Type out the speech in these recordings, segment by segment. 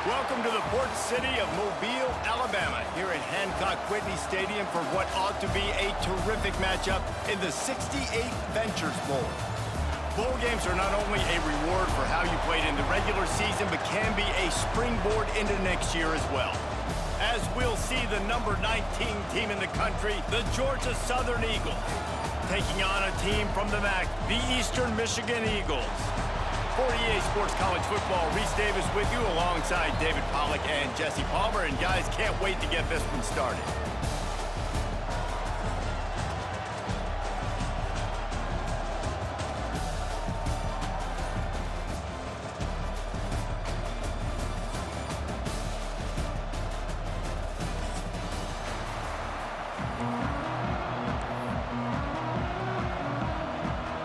Welcome to the port city of Mobile, Alabama, here at Hancock-Whitney Stadium for what ought to be a terrific matchup in the 68 Ventures Bowl. Bowl games are not only a reward for how you played in the regular season, but can be a springboard into next year as well. As we'll see the number 19 team in the country, the Georgia Southern Eagles, taking on a team from the MAC, the Eastern Michigan Eagles. For EA Sports College Football, Reese Davis with you alongside David Pollack and Jesse Palmer. And guys, can't wait to get this one started.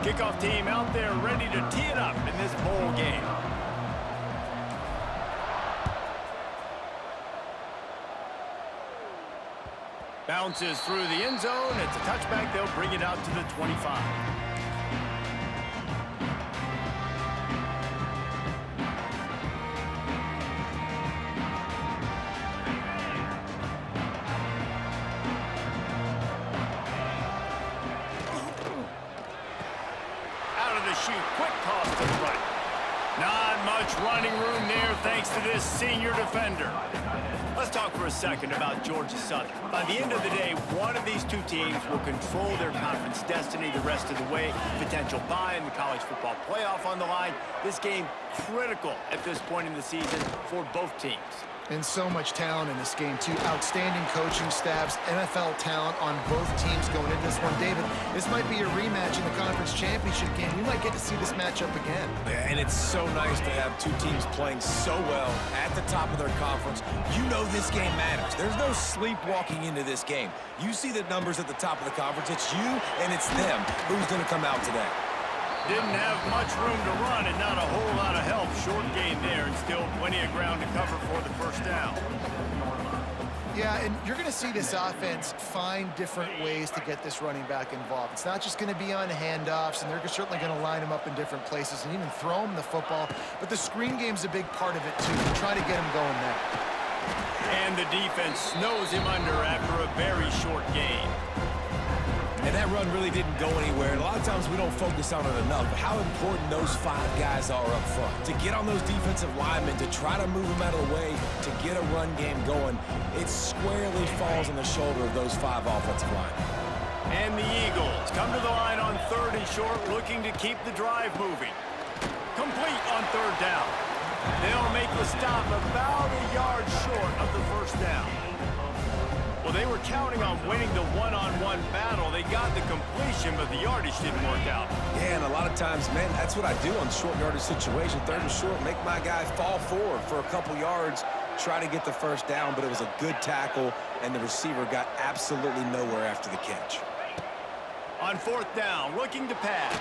Kickoff team out there ready to tee it up in this bowl game. Bounces through the end zone. It's a touchback. They'll bring it out to the 25. Quick toss to the right. Not much running room there thanks to this senior defender. Let's talk for a second about Georgia Southern. By the end of the day, one of these two teams will control their conference destiny the rest of the way. Potential bye in the college football playoff on the line. This game critical at this point in the season for both teams. And so much talent in this game, too. Outstanding coaching staffs, NFL talent on both teams going into this one. David, this might be a rematch in the conference championship game. We might get to see this matchup again. Yeah, and it's so nice to have two teams playing so well at the top of their conference. You know this game matters. There's no sleepwalking into this game. You see the numbers at the top of the conference. It's you and it's them. Who's going to come out today? Didn't have much room to run and not a whole lot of help. Short gain there and still plenty of ground to cover for the first down. Yeah, and you're going to see this offense find different ways to get this running back involved. It's not just going to be on handoffs, and they're certainly going to line him up in different places and even throw him the football. But the screen game's a big part of it, too. Try to get him going there. And the defense snows him under after a very short gain. And that run really didn't go anywhere. And a lot of times we don't focus on it enough, but how important those five guys are up front. To get on those defensive linemen, to try to move them out of the way, to get a run game going, it squarely falls on the shoulder of those five offensive linemen. And the Eagles come to the line on 3rd and short, looking to keep the drive moving. Complete on 3rd down. They'll make the stop about a yard short of the first down. Well, they were counting on winning the one-on-one battle. They got the completion, but the yardage didn't work out. Yeah, and a lot of times, man, that's what I do on short yardage situation. 3rd and short, make my guy fall forward for a couple yards, try to get the first down, but it was a good tackle, and the receiver got absolutely nowhere after the catch. On 4th down, looking to pass.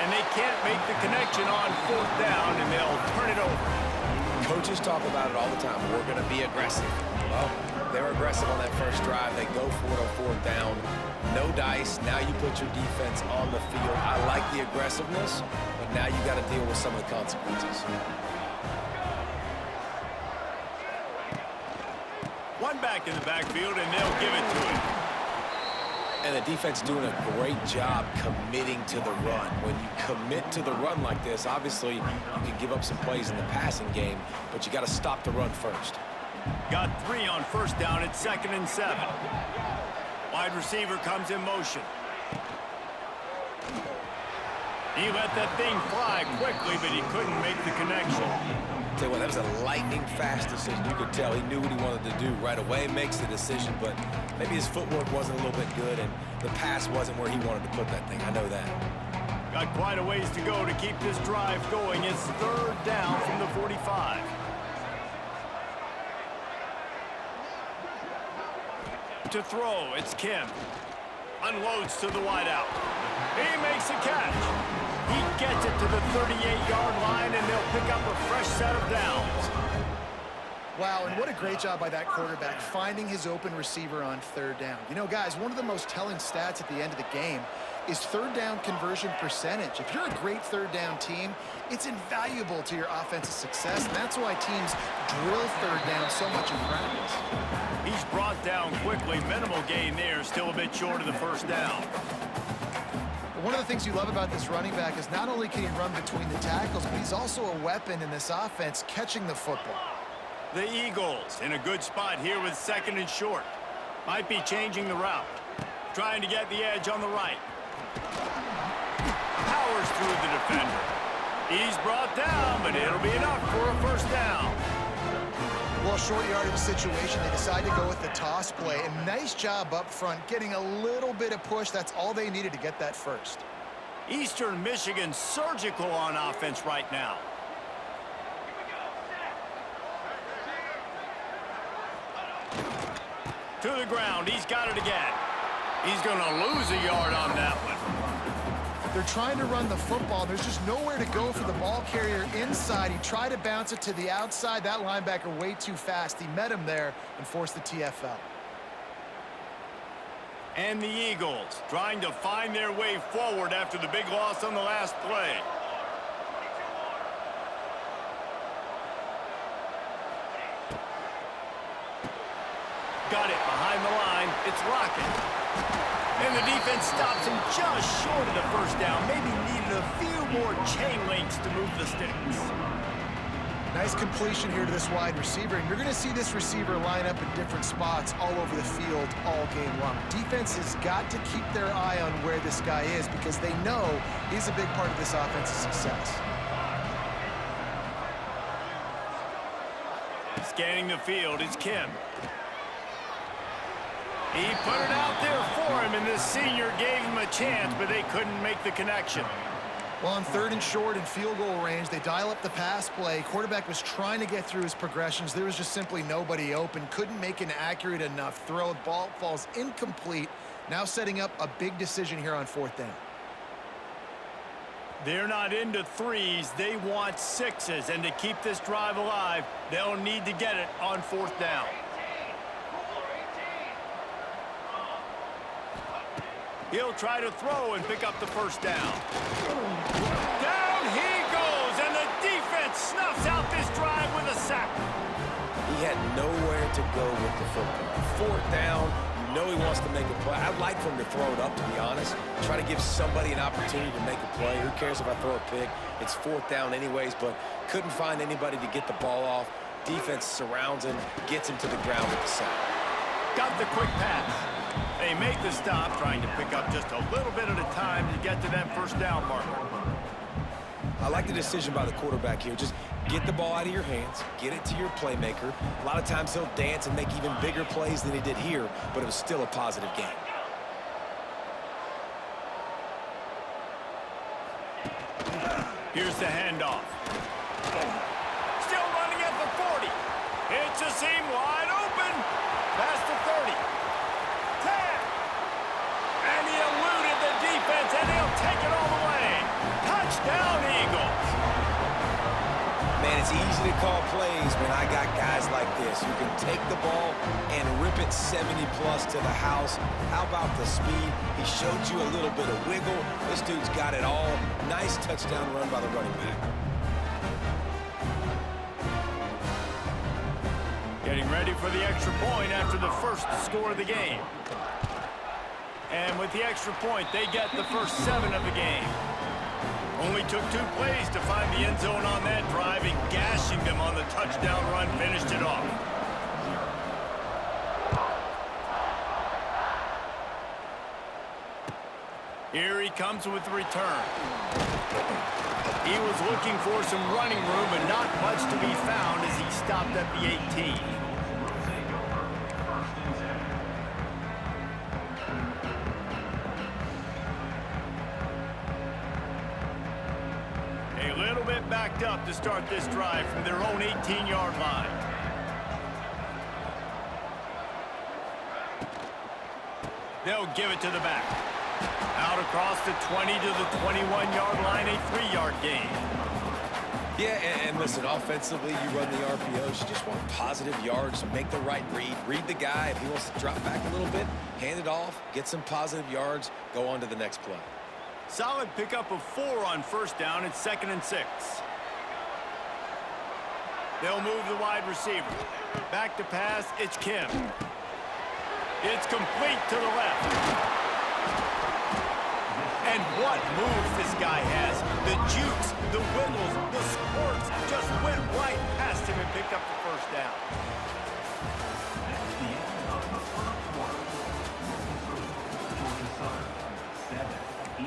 And they can't make the connection on 4th down, and they'll turn it over. Coaches talk about it all the time. We're going to be aggressive. Well, they were aggressive on that first drive. They go for it on 4th down. No dice. Now you put your defense on the field. I like the aggressiveness, but now you got to deal with some of the consequences. One back in the backfield, and they'll give it to him. And the defense doing a great job committing to the run. When you commit to the run like this, obviously you can give up some plays in the passing game, but you got to stop the run first. Got 3 on 1st down at 2nd and 7. Wide receiver comes in motion. He let that thing fly quickly, but he couldn't make the connection. Tell you what, that was a lightning-fast decision. You could tell he knew what he wanted to do right away, makes the decision, but maybe his footwork wasn't a little bit good, and the pass wasn't where he wanted to put that thing. I know that. Got quite a ways to go to keep this drive going. It's 3rd down from the 45. To throw, it's Kim. Unloads to the wideout. He makes a catch. He gets it to the 38-yard line, and they'll pick up a fresh set of downs. Wow, and what a great job by that quarterback, finding his open receiver on third down. You know, guys, one of the most telling stats at the end of the game is third down conversion percentage. If you're a great third down team, it's invaluable to your offensive success, and that's why teams drill third down so much in practice. He's brought down quickly. Minimal gain there, still a bit short of the first down. One of the things you love about this running back is not only can he run between the tackles, but he's also a weapon in this offense catching the football. The Eagles in a good spot here with 2nd and short. Might be changing the route. Trying to get the edge on the right. Powers through the defender. He's brought down, but it'll be enough for a first down. Well, short yardage situation, they decide to go with the toss play. And nice job up front, getting a little bit of push. That's all they needed to get that first. Eastern Michigan surgical on offense right now. To the ground. He's got it again. He's going to lose a yard on that one. They're trying to run the football. There's just nowhere to go for the ball carrier inside. He tried to bounce it to the outside. That linebacker way too fast. He met him there and forced the TFL. And the Eagles trying to find their way forward after the big loss on the last play. Got it behind the line. It's Lockett. And the defense stops him just short of the first down. Maybe needed a few more chain links to move the sticks. Nice completion here to this wide receiver. And you're going to see this receiver line up in different spots all over the field all game long. Defense has got to keep their eye on where this guy is because they know he's a big part of this offense's success. Scanning the field, it's Kim. He put it out there for him, and this senior gave him a chance, but they couldn't make the connection. Well, on 3rd and short and field goal range, they dial up the pass play. Quarterback was trying to get through his progressions. There was just simply nobody open. Couldn't make an accurate enough throw. The ball falls incomplete. Now setting up a big decision here on 4th down. They're not into threes. They want sixes, and to keep this drive alive, they'll need to get it on 4th down. He'll try to throw and pick up the first down. Down he goes, and the defense snuffs out this drive with a sack. He had nowhere to go with the football. 4th down, you know he wants to make a play. I'd like for him to throw it up, to be honest. Try to give somebody an opportunity to make a play. Who cares if I throw a pick? It's 4th down anyways, but couldn't find anybody to get the ball off. Defense surrounds him, gets him to the ground with the sack. Got the quick pass. They make the stop, trying to pick up just a little bit at a time to get to that first down marker. I like the decision by the quarterback here. Just get the ball out of your hands, get it to your playmaker. A lot of times he'll dance and make even bigger plays than he did here, but it was still a positive game. Here's the handoff. Still running at the 40. It's a seam wide open. Past the 30. 10. And he eluded the defense, and he'll take it all the way. Touchdown, Eagles. Man, it's easy to call plays when I got guys like this who can take the ball and rip it 70-plus to the house. How about the speed? He showed you a little bit of wiggle. This dude's got it all. Nice touchdown run by the running back. Getting ready for the extra point after the first score of the game. And with the extra point, they get the first 7 of the game. Only took 2 plays to find the end zone on that drive, and gashing them on the touchdown run finished it off. Here he comes with the return. He was looking for some running room, and not much to be found as he stopped at the 18. A little bit backed up to start this drive from their own 18-yard line. They'll give it to the back. Out across the 20 to the 21-yard line, a 3-yard gain. Yeah, and listen, offensively, you run the RPOs. You just want positive yards, make the right read. Read the guy. If he wants to drop back a little bit, hand it off, get some positive yards, go on to the next play. Solid pickup of 4 on first down. It's 2nd and 6. They'll move the wide receiver. Back to pass, it's Kim. It's complete to the left. And what moves this guy has. The jukes, the wiggles, the squirts just went right past him and picked up the first down. That's the end of the first quarter. Georgia Southern 7,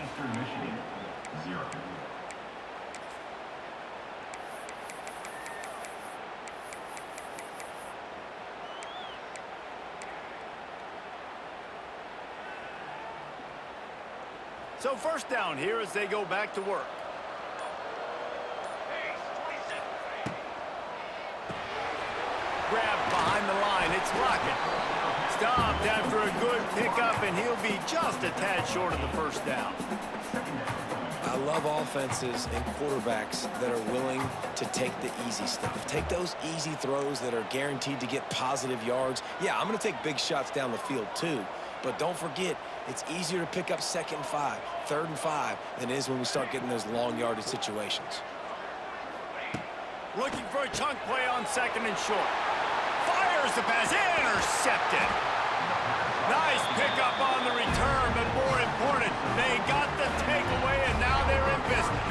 Eastern Michigan 0. So first down here as they go back to work. Grab behind the line. It's Lockett. Stopped after a good pickup, and he'll be just a tad short of the first down. I love offenses and quarterbacks that are willing to take the easy stuff. Take those easy throws that are guaranteed to get positive yards. Yeah, I'm going to take big shots down the field too. But don't forget, it's easier to pick up 2nd and 5, 3rd and 5 than it is when we start getting those long yardage situations. Looking for a chunk play on 2nd and short. Fires the pass, intercepted. Nice pickup on the return, but more important, they got the takeaway, and now they're in business.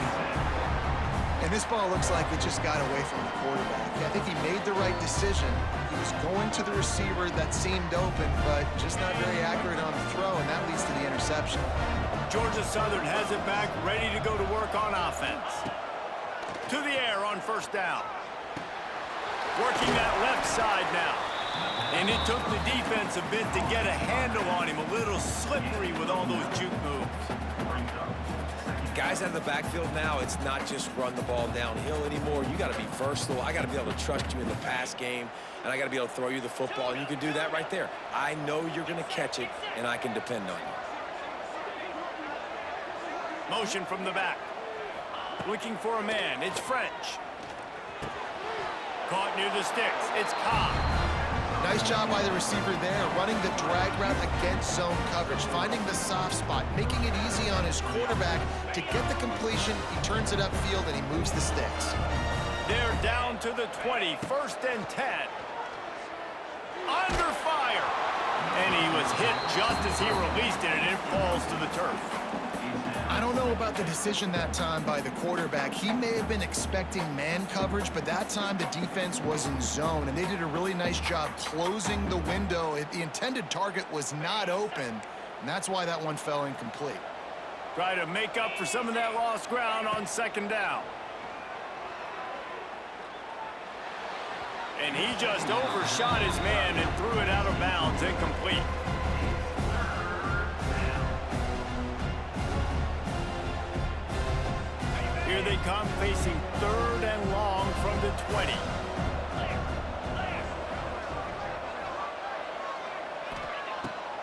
And this ball looks like it just got away from the quarterback. I think he made the right decision. He was going to the receiver that seemed open, but just not very accurate on the throw, and that leads to the interception. Georgia Southern has it back, ready to go to work on offense. To the air on first down. Working that left side now. And it took the defense a bit to get a handle on him. A little slippery with all those juke moves. Guys out of the backfield now, it's not just run the ball downhill anymore. You got to be versatile. I got to be able to trust you in the pass game, and I got to be able to throw you the football, and you can do that right there. I know you're going to catch it, and I can depend on you. Motion from the back. Looking for a man. It's French. Caught near the sticks. It's Cobb. Nice job by the receiver there, running the drag route against zone coverage, finding the soft spot, making it easy on his quarterback to get the completion. He turns it upfield, and he moves the sticks. They're down to the 20, 1st and 10. Under fire. And he was hit just as he released it, and it falls to the turf. I don't know about the decision that time by the quarterback. He may have been expecting man coverage, but that time the defense was in zone, and they did a really nice job closing the window. The intended target was not open, and that's why that one fell incomplete. Try to make up for some of that lost ground on 2nd down. And he just overshot his man and threw it out of bounds, incomplete. Here they come, facing 3rd and long from the 20.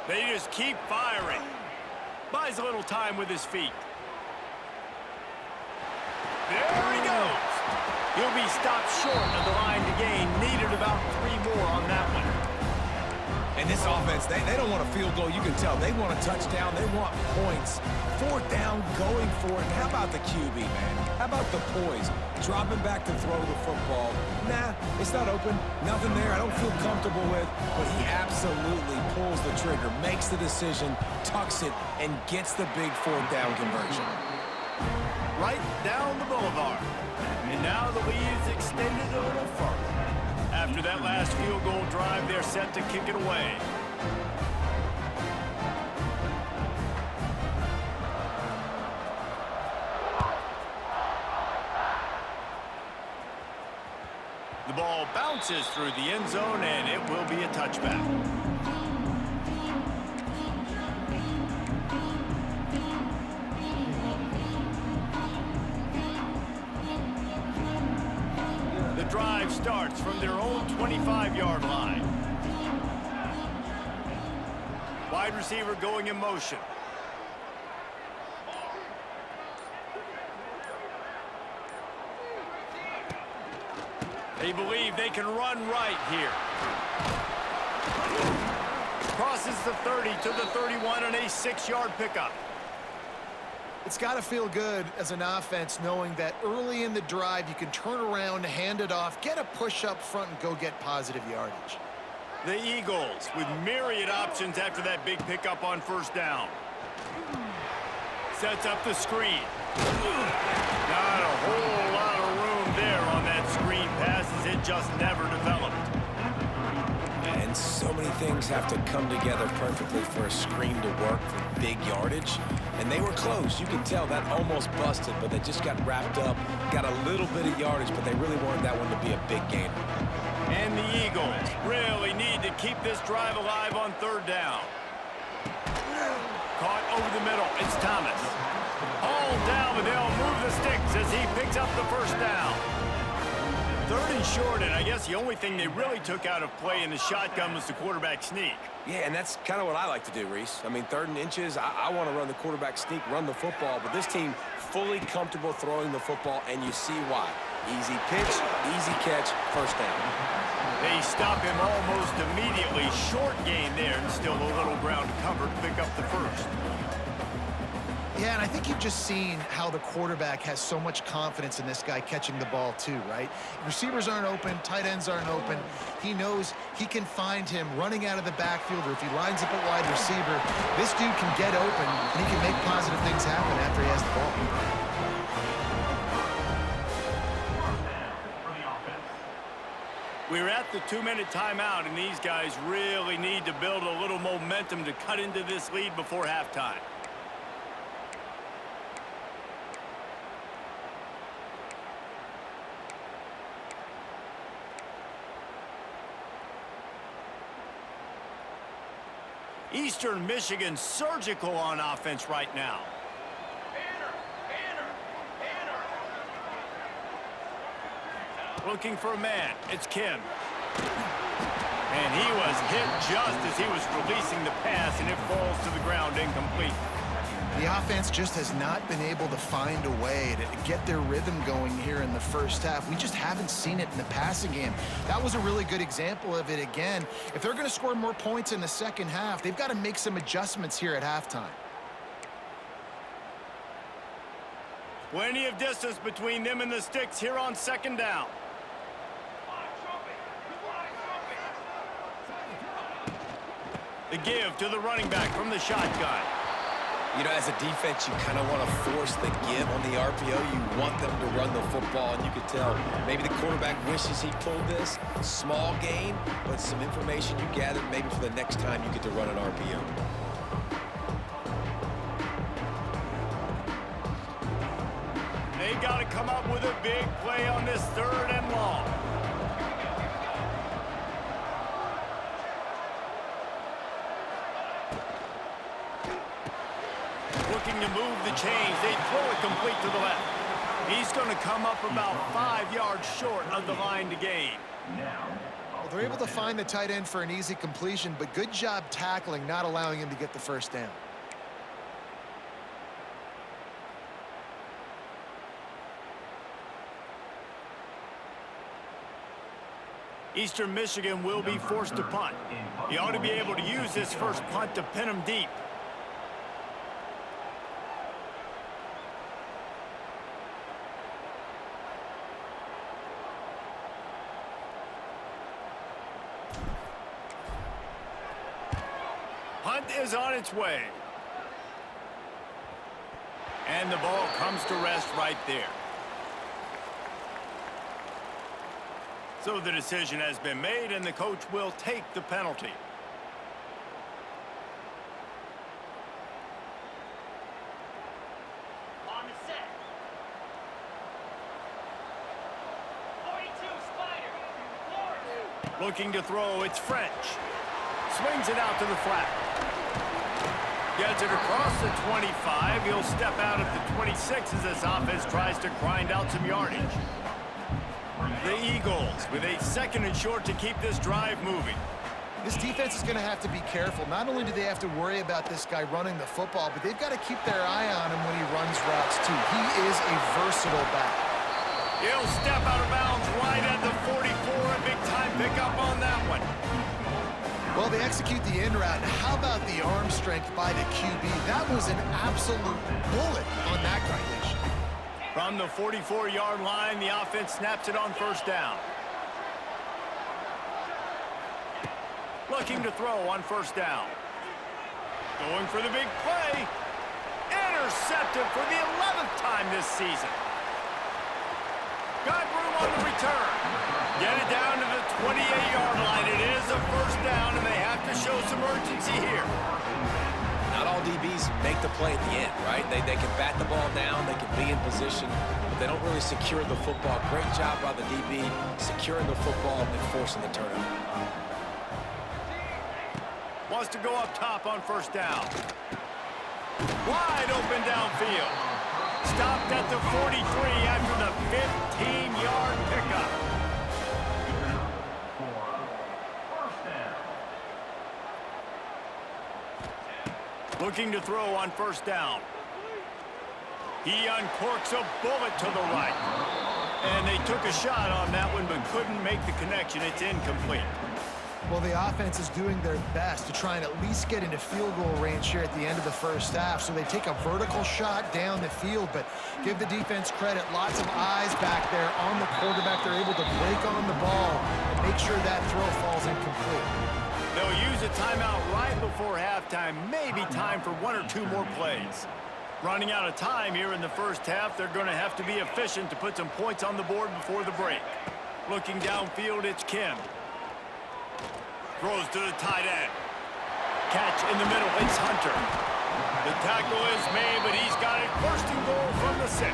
They just keep firing. Buys a little time with his feet. There he goes. He'll be stopped short of the line to gain. Needed about 3 more on that one. And this offense, they don't want a field goal. You can tell. They want a touchdown. They want points. 4th down, going for it. And how about the QB, man? How about the poise? Dropping back to throw the football. Nah, it's not open. Nothing there I don't feel comfortable with. But he absolutely pulls the trigger, makes the decision, tucks it, and gets the big 4th down conversion. Right down the boulevard. And now the lead is extended a little further. After that last field goal drive, they're set to kick it away. The ball bounces through the end zone, and it will be a touchback. The drive starts from their own 25-yard line. Wide receiver going in motion. They believe they can run right here. Crosses the 30 to the 31 on a 6-yard pickup. It's got to feel good as an offense knowing that early in the drive you can turn around, hand it off, get a push up front, and go get positive yardage. The Eagles with myriad options after that big pickup on first down. Sets up the screen. Not a whole lot of room there on that screen pass as it just never developed. And so many things have to come together perfectly for a screen to work for big yardage. And they were close. You can tell that almost busted, but they just got wrapped up, got a little bit of yardage, but they really wanted that one to be a big gainer. And the Eagles really need to keep this drive alive on third down. Caught over the middle. It's Thomas. All down, but they'll move the sticks as he picks up the first down. 3rd and short, and I guess the only thing they really took out of play in the shotgun was the quarterback sneak. Yeah, and that's kind of what I like to do, Reese. I mean, 3rd and inches, I want to run the quarterback sneak, run the football, but this team fully comfortable throwing the football, and you see why. Easy pitch, easy catch, first down. They stop him almost immediately. Short gain there, and still a little ground cover to pick up the first. Yeah, and I think you've just seen how the quarterback has so much confidence in this guy catching the ball too, right? Receivers aren't open, tight ends aren't open. He knows he can find him running out of the backfield, or if he lines up at wide receiver, this dude can get open, and he can make positive things happen after he has the ball. We're at the 2-minute timeout, and these guys really need to build a little momentum to cut into this lead before halftime. Eastern Michigan surgical on offense right now. Looking for a man. It's Kim. And he was hit just as he was releasing the pass, and it falls to the ground incomplete. The offense just has not been able to find a way to get their rhythm going here in the first half. We just haven't seen it in the passing game. That was a really good example of it again. If they're going to score more points in the second half, they've got to make some adjustments here at halftime. Plenty of distance between them and the sticks here on 2nd down. The give to the running back from the shotgun. You know, as a defense, you kind of want to force the give on the RPO. You want them to run the football, and you could tell maybe the quarterback wishes he pulled this. Small gain, but some information you gathered maybe for the next time you get to run an RPO. They got to come up with a big play on this 3rd and long. Looking to move the chains. They throw it complete to the left. He's going to come up about 5 yards short of the line to gain. Well, they're able to find the tight end for an easy completion, but good job tackling, not allowing him to get the first down. Eastern Michigan will be forced to punt. He ought to be able to use this first punt to pin him deep. Punt is on its way. And the ball comes to rest right there. So the decision has been made, and the coach will take the penalty. On the set. 42, Spider. Looking to throw, it's French. Swings it out to the flat. Gets it across the 25. He'll step out at the 26 as this offense tries to grind out some yardage. The Eagles with a 2nd and short to keep this drive moving. This defense is going to have to be careful. Not only do they have to worry about this guy running the football, but they've got to keep their eye on him when he runs routes too. He is a versatile back. He'll step out of bounds right at the 45. execute the in route. And how about the arm strength by the QB? That was an absolute bullet on that completion. From the 44-yard line, the offense snaps it on first down. Looking to throw on first down. Going for the big play. Intercepted for the 11th time this season. Got room on the return. Get it down to the 28-yard line. It is a first down, and they have to show some urgency here. Not all DBs make the play at the end, right? They can bat the ball down, they can be in position, but they don't really secure the football. Great job by the DB securing the football and forcing the turnover. Wants to go up top on first down. Wide open downfield. Stopped at the 43 after the 15-yard pickup. Looking to throw on first down. He uncorks a bullet to the right. And they took a shot on that one but couldn't make the connection. It's incomplete. Well, the offense is doing their best to try and at least get into field goal range here at the end of the first half. So they take a vertical shot down the field, but give the defense credit. Lots of eyes back there on the quarterback. They're able to break on the ball and make sure that throw falls incomplete. They'll use a timeout right before halftime. Maybe time for one or two more plays. Running out of time here in the first half, they're going to have to be efficient to put some points on the board before the break. Looking downfield, it's Kim. Throws to the tight end. Catch in the middle, it's Hunter. The tackle is made, but he's got it first and goal from the 6.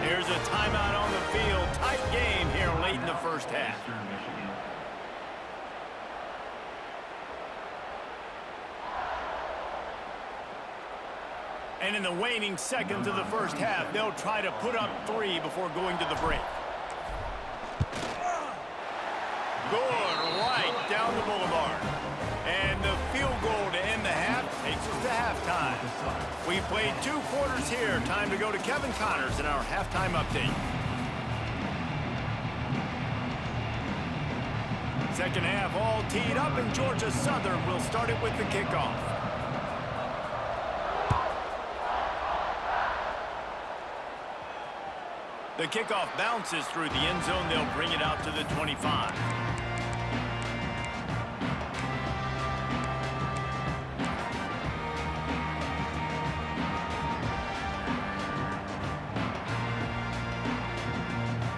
Here's a timeout on the field. Tight game here late in the first half. And in the waning seconds of the first half, they'll try to put up 3 before going to the break. Good, right down the boulevard. And the field goal to end the half takes us to halftime. We've played 2 quarters here. Time to go to Kevin Connors in our halftime update. Second half all teed up, and Georgia Southern will start it with the kickoff. The kickoff bounces through the end zone. They'll bring it out to the 25.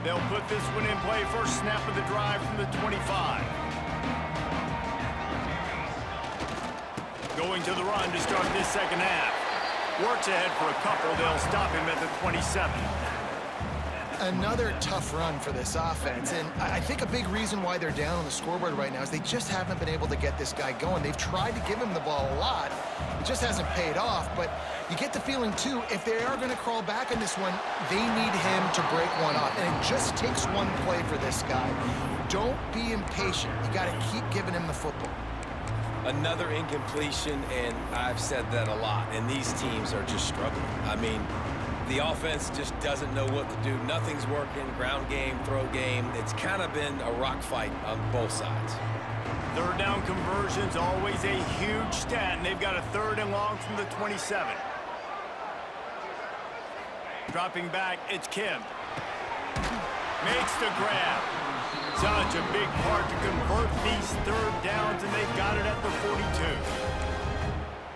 They'll put this one in play. First snap of the drive from the 25. Going to the run to start this second half. Works ahead for a couple. They'll stop him at the 27. Another tough run for this offense, and I think a big reason why they're down on the scoreboard right now is they just haven't been able to get this guy going. They've tried to give him the ball a lot. It just hasn't paid off, but you get the feeling, too, if they are going to crawl back in this one, they need him to break one off, and it just takes one play for this guy. Don't be impatient. You got to keep giving him the football. Another incompletion, and I've said that a lot, and these teams are just struggling. I mean, the offense just doesn't know what to do. Nothing's working. Ground game, throw game. It's kind of been a rock fight on both sides. Third down conversion's always a huge stat, and they've got a 3rd and long from the 27. Dropping back, it's Kim. Makes the grab. Such a big part to convert these 3rd downs, and they've got it at the 42.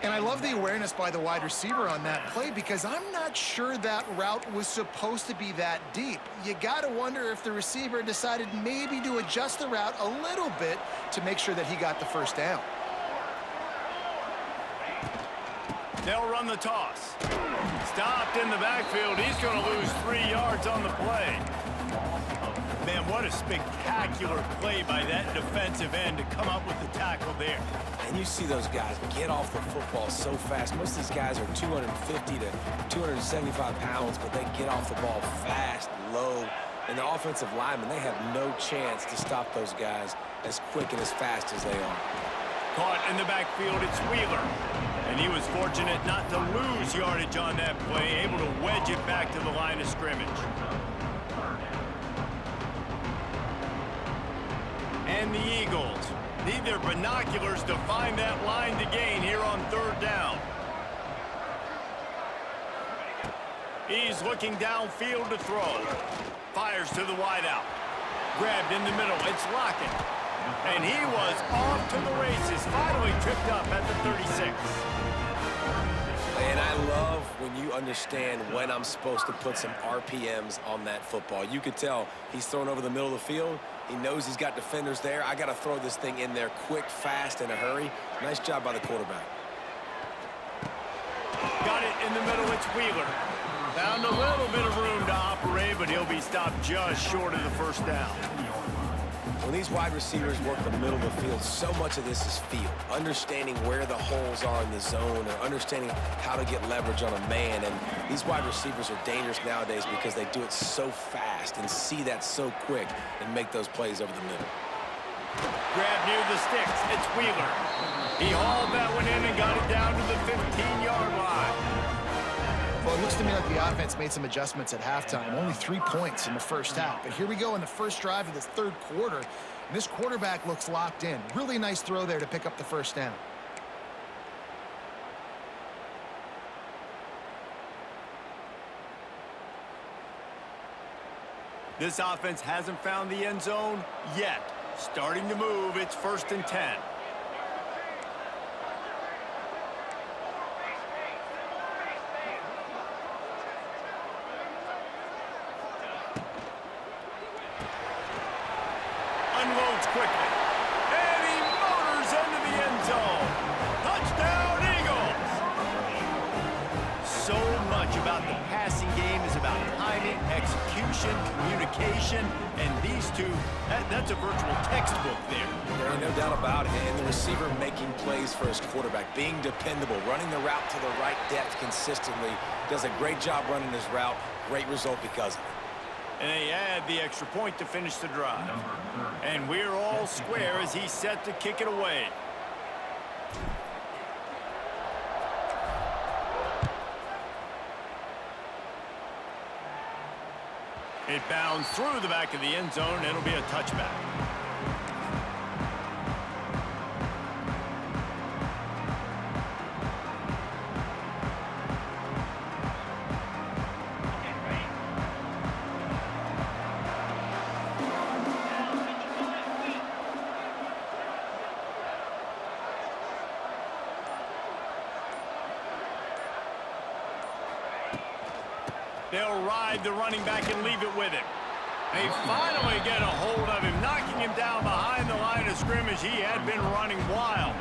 And I love the awareness by the wide receiver on that play because I'm not sure that route was supposed to be that deep. You got to wonder if the receiver decided maybe to adjust the route a little bit to make sure that he got the first down. They'll run the toss. Stopped in the backfield. He's going to lose 3 yards on the play. Man, what a spectacular play by that defensive end to come up with the tackle there. And you see those guys get off the football so fast. Most of these guys are 250 to 275 pounds, but they get off the ball fast, low. And the offensive linemen, they have no chance to stop those guys as quick and as fast as they are. Caught in the backfield, it's Wheeler. And he was fortunate not to lose yardage on that play, able to wedge it back to the line of scrimmage. And the Eagles Need their binoculars to find that line to gain here on third down. He's looking downfield to throw. Fires to the wideout. Grabbed in the middle. It's Lockett. And he was off to the races. Finally tripped up at the 36. And I love when you understand when I'm supposed to put some RPMs on that football. You could tell he's thrown over the middle of the field. He knows he's got defenders there. I got to throw this thing in there quick, fast, in a hurry. Nice job by the quarterback. Got it in the middle. It's Wheeler. Found a little bit of room to operate, but he'll be stopped just short of the first down. When these wide receivers work the middle of the field, so much of this is feel. Understanding where the holes are in the zone or understanding how to get leverage on a man. And these wide receivers are dangerous nowadays because they do it so fast and see that so quick and make those plays over the middle. Grab near the sticks. It's Wheeler. He hauled that one in and got it down to the 15-yard line. Well, it looks to me like the offense made some adjustments at halftime. Only 3 points in the first half. But here we go in the first drive of this third quarter. And this quarterback looks locked in. Really nice throw there to pick up the first down. This offense hasn't found the end zone yet. Starting to move. It's 1st and 10. Unloads quickly. And he motors into the end zone. Touchdown, Eagles! So much about the passing game is about timing, execution, communication, and these two, that's a virtual textbook there. There ain't no doubt about it. And the receiver making plays for his quarterback, being dependable, running the route to the right depth consistently, does a great job running his route. Great result because of it. And they add the extra point to finish the drive. And we're all square as he's set to kick it away. It bounds through the back of the end zone, and it'll be a touchback. They'll ride the running back and leave it with him. They finally get a hold of him, knocking him down behind the line of scrimmage. He had been running wild.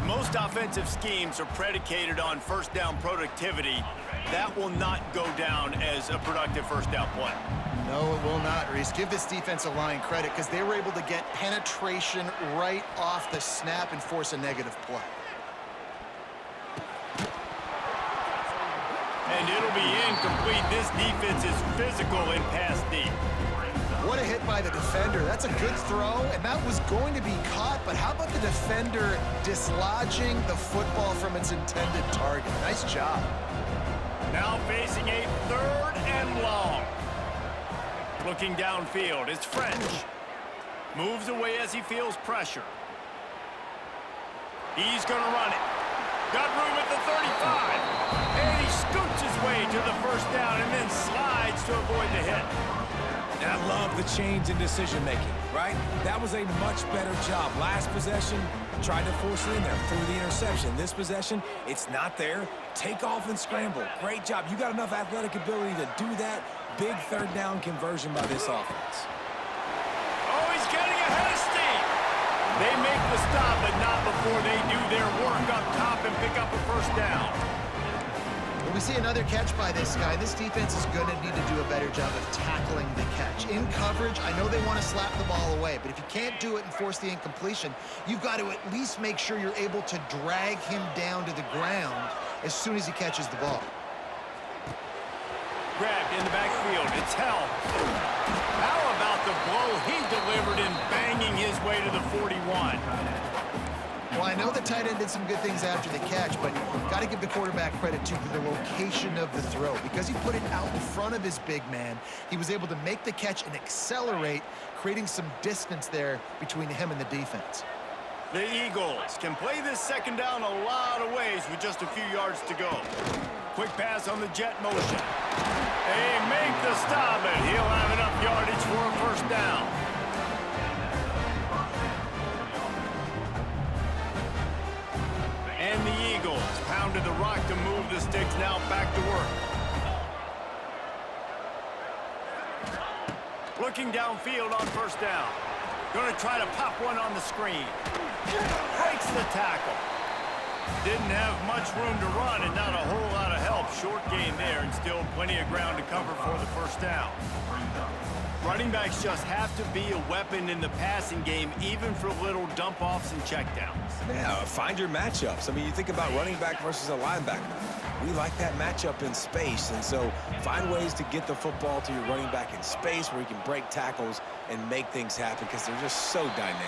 Most offensive schemes are predicated on first down productivity. That will not go down as a productive first down play. No, it will not, Reese. Give this defensive line credit because they were able to get penetration right off the snap and force a negative play. And it'll be incomplete. This defense is physical in pass deep. What a hit by the defender. That's a good throw, and that was going to be caught, but how about the defender dislodging the football from its intended target? Nice job. Now facing a 3rd and long. Looking downfield, it's French. Moves away as he feels pressure. He's going to run it. Got room at the 35. And he scoots his way to the first down and then slides to avoid the hit. And I love the change in decision-making, right? That was a much better job. Last possession, tried to force it in there, threw the interception. This possession, it's not there. Take off and scramble. Great job. You got enough athletic ability to do that. Big 3rd down conversion by this offense. Oh, he's getting ahead of steam. They make the stop, but not before they do their work up top and pick up a first down. Well, we see another catch by this guy. This defense is going to need to do a better job of tackling the catch. In coverage, I know they want to slap the ball away, but if you can't do it and force the incompletion, you've got to at least make sure you're able to drag him down to the ground as soon as he catches the ball. Grabbed in the backfield. It's Hell. How about the blow he delivered in banging his way to the 41? Well, I know the tight end did some good things after the catch, but got to give the quarterback credit, too, for the location of the throw. Because he put it out in front of his big man, he was able to make the catch and accelerate, creating some distance there between him and the defense. The Eagles can play this second down a lot of ways with just a few yards to go. Quick pass on the jet motion. They make the stop, and he'll have enough yardage for a first down. And the Eagles pounded the rock to move the sticks, now back to work. Looking downfield on first down. Going to try to pop one on the screen. Breaks the tackle. Didn't have much room to run and not a whole lot of help. Short gain there and still plenty of ground to cover for the first down. Running backs just have to be a weapon in the passing game, even for little dump-offs and checkdowns. Yeah, find your matchups. I mean, you think about running back versus a linebacker. We like that matchup in space, and so find ways to get the football to your running back in space where you can break tackles and make things happen because they're just so dynamic.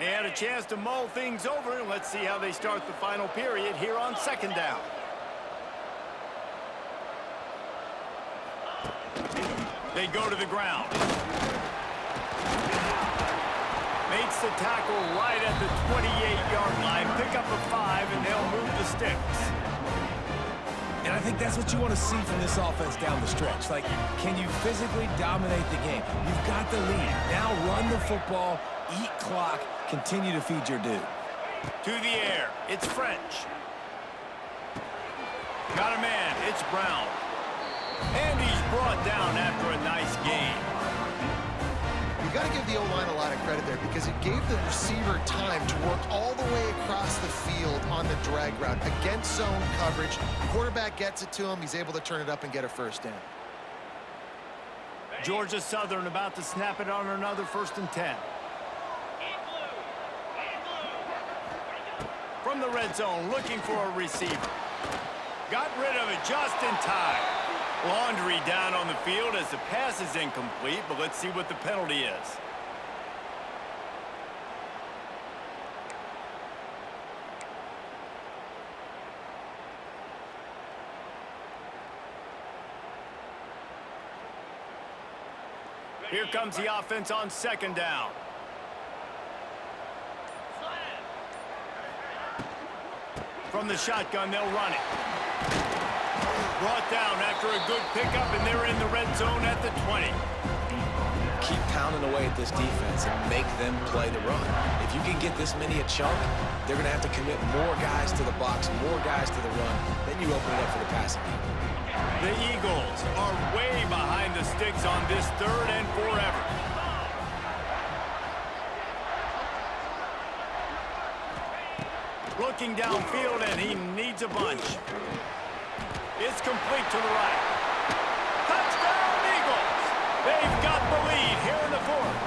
And a chance to mull things over. Let's see how they start the final period here on second down. They go to the ground. Makes the tackle right at the 28-yard line. Pick up a 5, and they'll move the sticks. And I think that's what you want to see from this offense down the stretch. Like, can you physically dominate the game? You've got the lead. Now run the football, eat clock, continue to feed your dude. To the air, it's French. Got a man, it's Brown. And he's brought down after a nice gain. You got to give the O-line a lot of credit there because it gave the receiver time to work all the way across the field on the drag route against zone coverage. Quarterback gets it to him. He's able to turn it up and get a first down. Georgia Southern about to snap it on another 1st and 10. From the red zone, looking for a receiver. Got rid of it just in time. Laundry down on the field as the pass is incomplete, but let's see what the penalty is. Here comes the offense on second down. From the shotgun, they'll run it. Brought down after a good pickup, and they're in the red zone at the 20. Keep pounding away at this defense and make them play the run. If you can get this many a chunk, they're going to have to commit more guys to the box, more guys to the run. Then you open it up for the passing game. The Eagles are way behind the sticks on this 3rd and forever. Looking downfield, and he needs a bunch. It's complete to the right. Touchdown, Eagles! They've got the lead here in the 4th.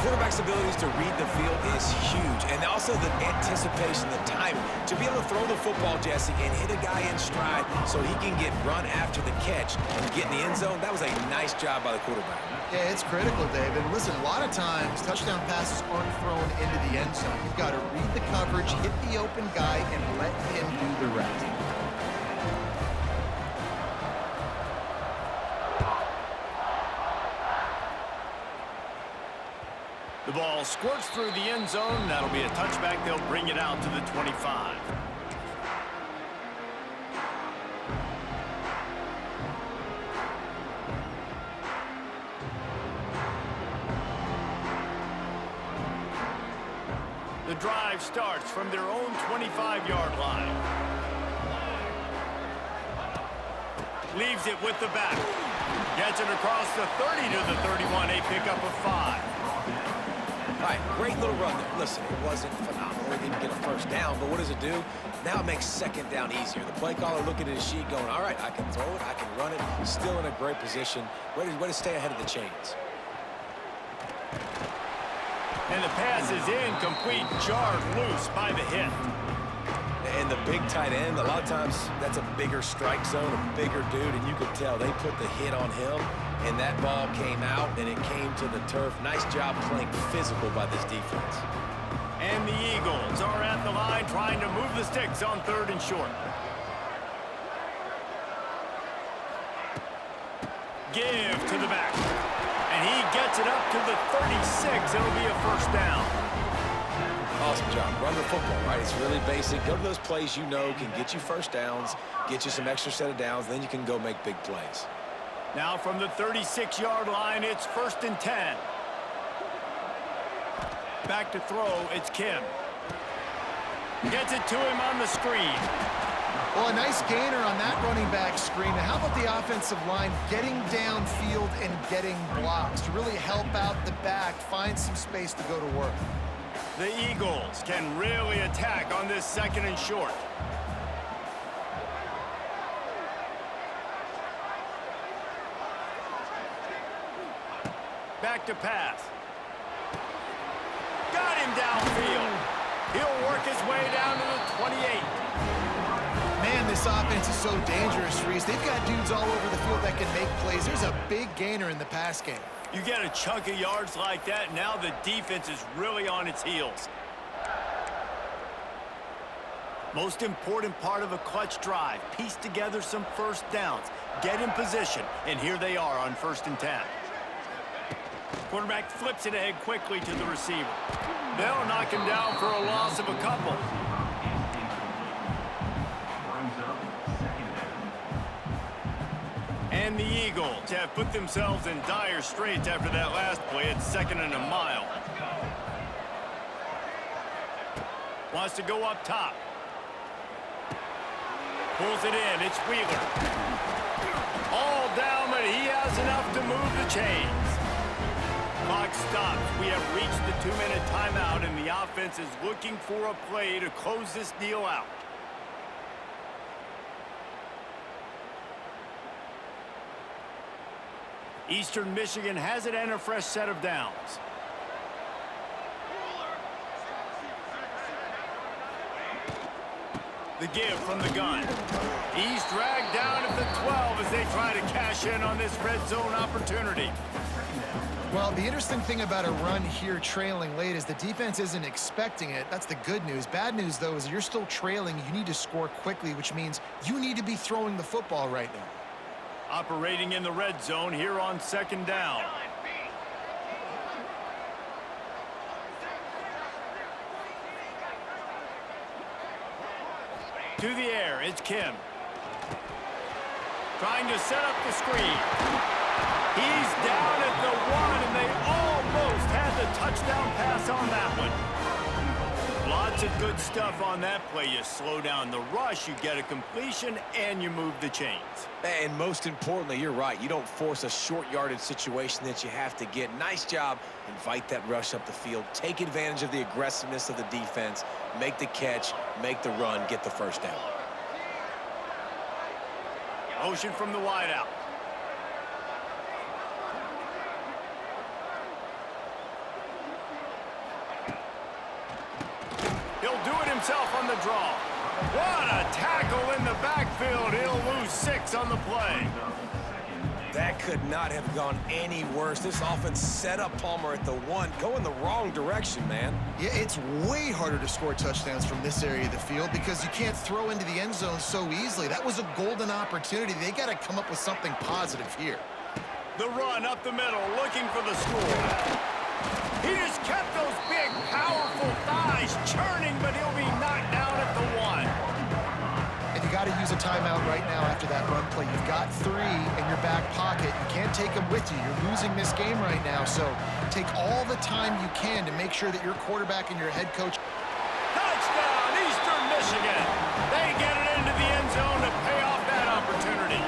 Quarterback's abilities to read the field is huge, and also the anticipation, the timing. To be able to throw the football, Jesse, and hit a guy in stride so he can get run after the catch and get in the end zone, that was a nice job by the quarterback. Yeah, it's critical, David. Listen, a lot of times touchdown passes aren't thrown into the end zone. You've got to read the coverage, hit the open guy, and let him do the rest. The ball squirts through the end zone. That'll be a touchback. They'll bring it out to the 25. The drive starts from their own 25-yard line. Leaves it with the back. Gets it across the 30 to the 31. A pickup of 5. All right, great little run there. Listen, it wasn't phenomenal. They didn't get a first down, but what does it do? Now it makes second down easier. The play caller looking at his sheet going, all right, I can throw it, I can run it. Still in a great position. Way to stay ahead of the chains. And the pass is incomplete, jarred loose by the hit. And the big tight end, a lot of times that's a bigger strike zone, a bigger dude, and you could tell they put the hit on him, and that ball came out, and it came to the turf. Nice job playing physical by this defense. And the Eagles are at the line trying to move the sticks on 3rd and short. Give to the back. And he gets it up to the 36. It'll be a first down. Awesome job. Run the football, right? It's really basic. Go to those plays you know can get you first downs, get you some extra set of downs, then you can go make big plays. Now from the 36-yard line, it's 1st and 10. Back to throw, it's Kim. Gets it to him on the screen. Well, a nice gainer on that running back screen. Now, how about the offensive line getting downfield and getting blocks to really help out the back, find some space to go to work? The Eagles can really attack on this 2nd and short. Back to pass. Got him downfield. He'll work his way down to the 28. Man, this offense is so dangerous, Reese. They've got dudes all over the field that can make plays. There's a big gainer in the pass game. You get a chunk of yards like that, now the defense is really on its heels. Most important part of a clutch drive, piece together some first downs, get in position, and here they are on 1st and 10. Quarterback flips it ahead quickly to the receiver. They'll knock him down for a loss of a couple. And the Eagles have put themselves in dire straits after that last play at 2nd and a mile. Wants to go up top. Pulls it in. It's Wheeler. All down, but he has enough to move the chains. Clock stops. We have reached the 2-minute timeout, and the offense is looking for a play to close this deal out. Eastern Michigan has it and a fresh set of downs. The give from the gun. He's dragged down at the 12 as they try to cash in on this red zone opportunity. Well, the interesting thing about a run here trailing late is the defense isn't expecting it. That's the good news. Bad news, though, is you're still trailing. You need to score quickly, which means you need to be throwing the football right now. Operating in the red zone here on 2nd down. To the air, it's Kim. Trying to set up the screen. He's down at the 1, and they almost had the touchdown pass on that one. Lots of good stuff on that play. You slow down the rush, you get a completion, and you move the chains. And most importantly, you're right. You don't force a short yardage situation that you have to get. Nice job. Invite that rush up the field. Take advantage of the aggressiveness of the defense. Make the catch, make the run, get the first down. Motion from the wideout. He'll do it himself on the draw. What a tackle in the backfield. He'll lose 6 on the play. That could not have gone any worse. This offense set up Palmer at the 1, going the wrong direction, man. Yeah, it's way harder to score touchdowns from this area of the field because you can't throw into the end zone so easily. That was a golden opportunity. They got to come up with something positive here. The run up the middle, looking for the score. He just kept those big, powerful thighs churning, but he'll be knocked down at the 1. And you got to use a timeout right now after that run play. You've got 3 in your back pocket. You can't take them with you. You're losing this game right now, so take all the time you can to make sure that your quarterback and your head coach. Touchdown, Eastern Michigan. They get it into the end zone to pay off that opportunity.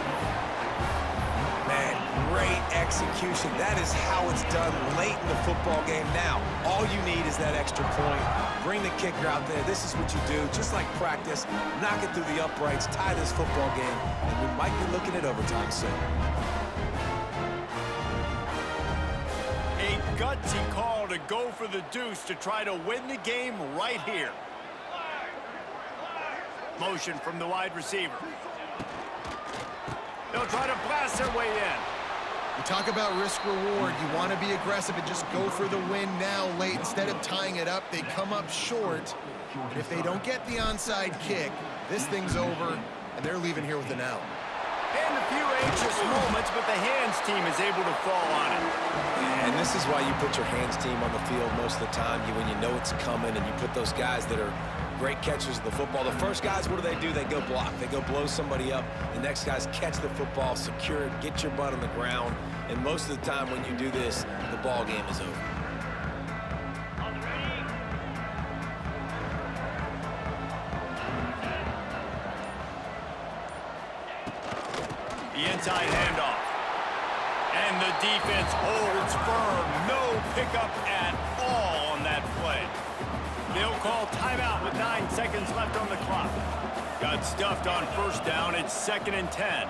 Man, great execution. That is how it's done late in the football game. Now, all you need is that extra point. Bring the kicker out there. This is what you do, just like practice. Knock it through the uprights, tie this football game, and we might be looking at overtime soon. A gutsy call to go for the deuce to try to win the game right here. Motion from the wide receiver. They'll try to blast their way in. You talk about risk-reward. You want to be aggressive and just go for the win now late. Instead of tying it up, they come up short. And if they don't get the onside kick, this thing's over, and they're leaving here with an out. And a few anxious moments, but the hands team is able to fall on it. And this is why you put your hands team on the field most of the time. When you know it's coming, and you put those guys that are great catchers of the football. The first guys, what do? They go block. They go blow somebody up. The next guys catch the football, secure it, get your butt on the ground. And most of the time when you do this, the ball game is over. On the ready. The inside handoff. And the defense holds firm. No pickup at all on that play. They'll call timeout with 9 seconds left on the clock. Got stuffed on first down. It's 2nd and 10.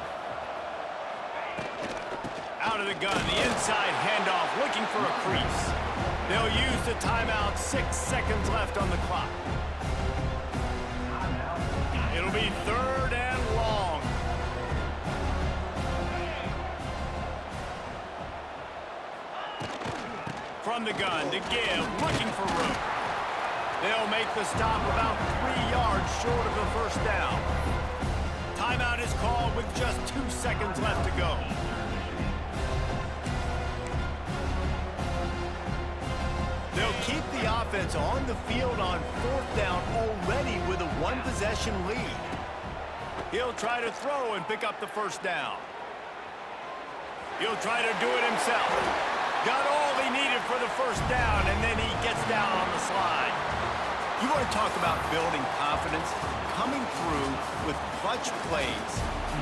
Out of the gun, the inside handoff, looking for a crease. They'll use the timeout. 6 seconds left on the clock. It'll be 3rd and long. From the gun to give, looking for room. They'll make the stop about 3 yards short of the first down. Timeout is called with just 2 seconds left to go. They'll keep the offense on the field on 4th down already with a 1-possession lead. He'll try to throw and pick up the first down. He'll try to do it himself. Got all he needed for the first down, and then he gets down on the slide. You want to talk about building confidence? Coming through with clutch plays,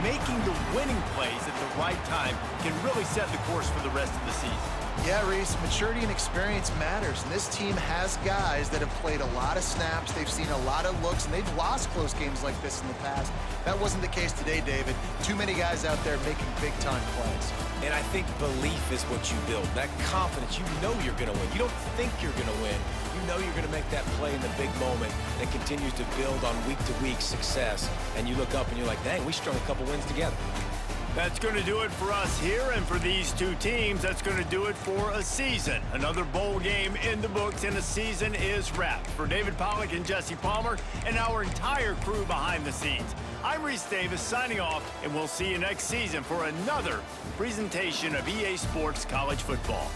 making the winning plays at the right time can really set the course for the rest of the season. Yeah, Reese, maturity and experience matters, and this team has guys that have played a lot of snaps. They've seen a lot of looks, and they've lost close games like this in the past. That wasn't the case today, David. Too many guys out there making big-time plays. And I think belief is what you build. That confidence, you know you're going to win. You don't think you're going to win. You know you're going to make that play in the big moment that continues to build on week-to-week success. And you look up and you're like, dang, we strung a couple wins together. That's going to do it for us here, and for these two teams, that's going to do it for a season. Another bowl game in the books, and a season is wrapped. For David Pollack and Jesse Palmer and our entire crew behind the scenes, I'm Reese Davis signing off, and we'll see you next season for another presentation of EA Sports College Football.